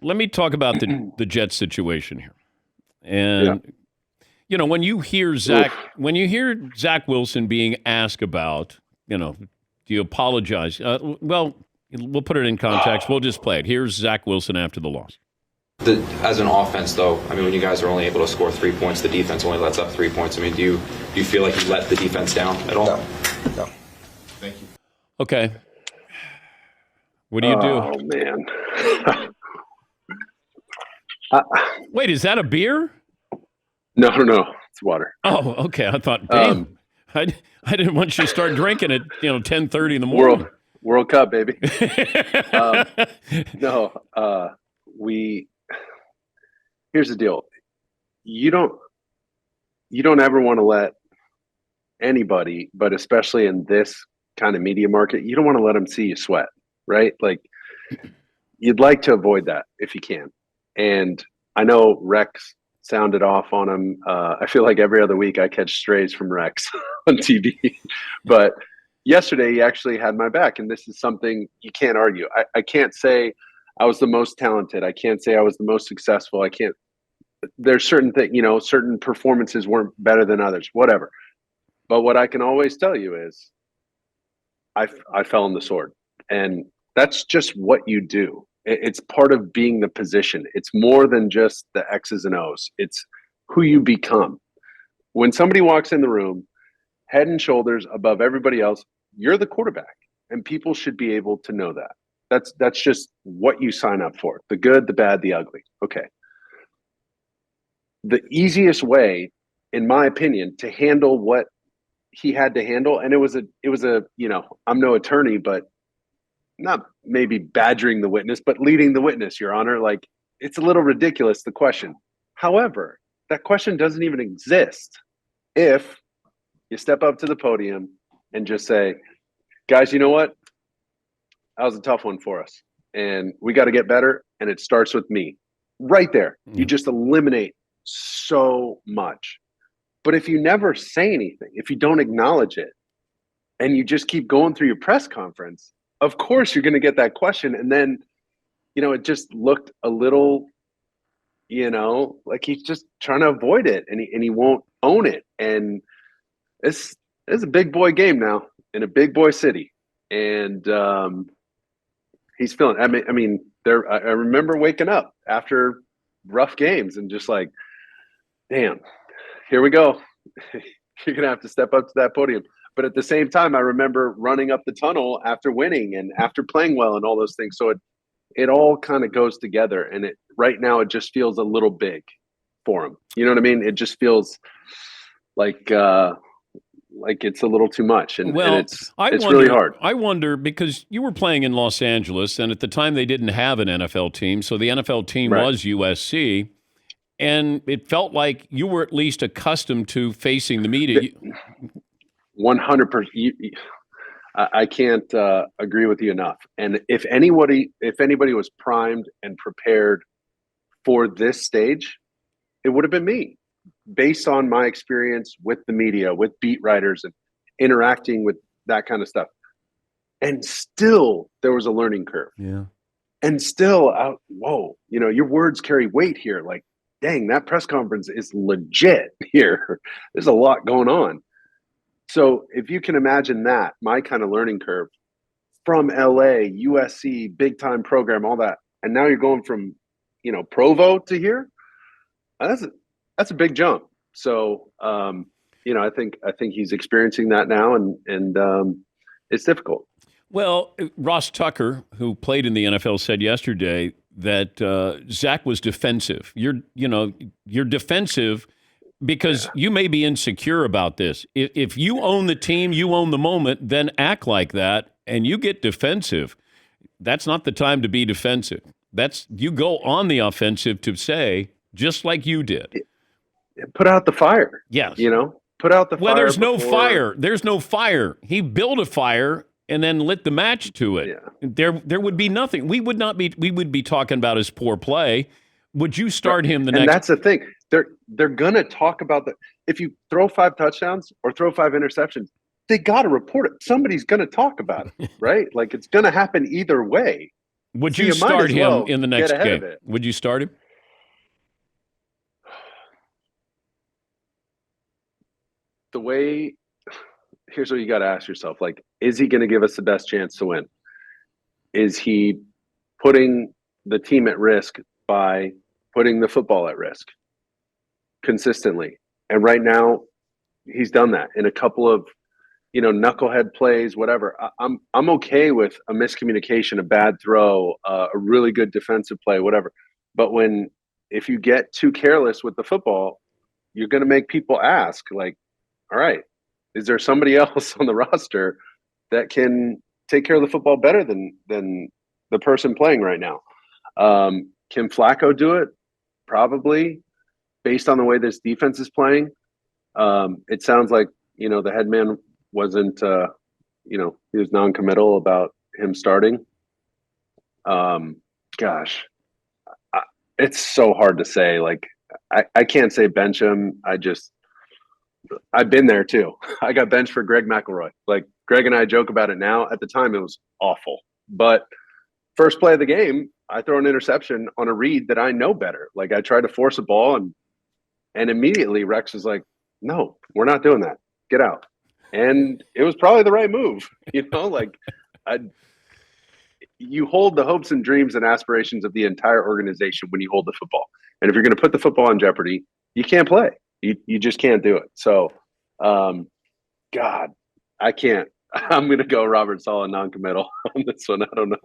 let me talk about the Jets situation here. And when you hear Zach Wilson being asked about, do you apologize? Well, we'll put it in context. We'll just play it. Here's Zach Wilson after the loss. As an offense, though, I mean, when you guys are only able to score 3 points, the defense only lets up 3 points. I mean, do you feel like you let the defense down at all? No. Thank you. Okay. What do you do? Oh, man. Wait, is that a beer? No, it's water. Oh, okay. I thought, damn, I didn't want you to start drinking at 10:30 in the morning. World Cup, baby. Here's the deal. You don't ever want to let anybody, but especially in this kind of media market, you don't want to let them see you sweat, right? Like, you'd like to avoid that if you can. And I know Rex sounded off on him. I feel like every other week I catch strays from Rex on TV, but yesterday he actually had my back, and this is something you can't argue. I can't say I was the most talented. I can't say I was the most successful. There's certain things, certain performances weren't better than others, whatever. But what I can always tell you is I fell on the sword, and that's just what you do. It's part of being the position. It's more than just the X's and O's. It's who you become. When somebody walks in the room, head and shoulders above everybody else, you're the quarterback, and people should be able to know that. That's just what you sign up for. The good, the bad, the ugly. Okay. The easiest way, in my opinion, to handle what he had to handle, and it was a, I'm no attorney, but not maybe badgering the witness, but leading the witness, Your Honor. Like, it's a little ridiculous, the question. However, that question doesn't even exist if you step up to the podium and just say, guys, you know what? That was a tough one for us, and we got to get better, and it starts with me. Right there. You just eliminate so much. But if you never say anything, if you don't acknowledge it, and you just keep going through your press conference, of course you're going to get that question. And then, it just looked a little, like he's just trying to avoid it, and he won't own it. And it's a big boy game now in a big boy city. And he's feeling, I remember waking up after rough games and just like, damn, here we go. You're going to have to step up to that podium. But at the same time, I remember running up the tunnel after winning and after playing well and all those things. So it all kind of goes together. And right now it just feels a little big for him. You know what I mean? It just feels like it's a little too much. And it's really hard. I wonder, because you were playing in Los Angeles, and at the time they didn't have an NFL team. So the NFL team was USC. And it felt like you were at least accustomed to facing the media. 100%. I can't agree with you enough. And if anybody was primed and prepared for this stage, it would have been me, based on my experience with the media, with beat writers, and interacting with that kind of stuff. And still, there was a learning curve. Yeah. And still, whoa, your words carry weight here. Like, dang, that press conference is legit here. There's a lot going on. So if you can imagine that, my kind of learning curve from LA, USC, big time program, all that, and now you're going from, Provo to here, that's a big jump. So, I think he's experiencing that now, and it's difficult. Well, Ross Tucker, who played in the NFL, said yesterday that Zach was defensive. You're defensive because you may be insecure about this. If you own the team, you own the moment, then act like that, and you get defensive. That's not the time to be defensive. You go on the offensive to say, just like you did. Put out the fire. Yes. Put out the fire. Well, there's no fire. There's no fire. He built a fire and then lit the match to it. Yeah. There would be nothing. We would be talking about his poor play. Would you start him next? And that's the thing. They're gonna talk about if you throw 5 touchdowns or throw 5 interceptions, they got to report it. Somebody's gonna talk about it, right? Like, it's gonna happen either way. Would So you you might start as him well in the get next ahead game? of it. Would you start him? The way, here's what you got to ask yourself: like, is he going to give us the best chance to win? Is he putting the team at risk by putting the football at risk consistently? And right now, he's done that in a couple of knucklehead plays, whatever. I'm okay with a miscommunication, a bad throw, a really good defensive play, whatever. But if you get too careless with the football, you're going to make people ask, like, all right, is there somebody else on the roster that can take care of the football better than the person playing right now? Can Flacco do it? Probably, based on the way this defense is playing. It sounds like the head man wasn't he was non-committal about him starting. Gosh, it's so hard to say. Like, I can't say bench him. I've been there too. I got benched for Greg McElroy. Like, Greg and I joke about it now. At the time, it was awful. But first play of the game, I throw an interception on a read that I know better. Like, I tried to force a ball, and immediately Rex was like, "No, we're not doing that. Get out." And it was probably the right move. Like, you hold the hopes and dreams and aspirations of the entire organization when you hold the football. And if you're going to put the football in jeopardy, you can't play. You just can't do it. So, God, I can't. I'm going to go Robert Saleh non-committal on this one. I don't know.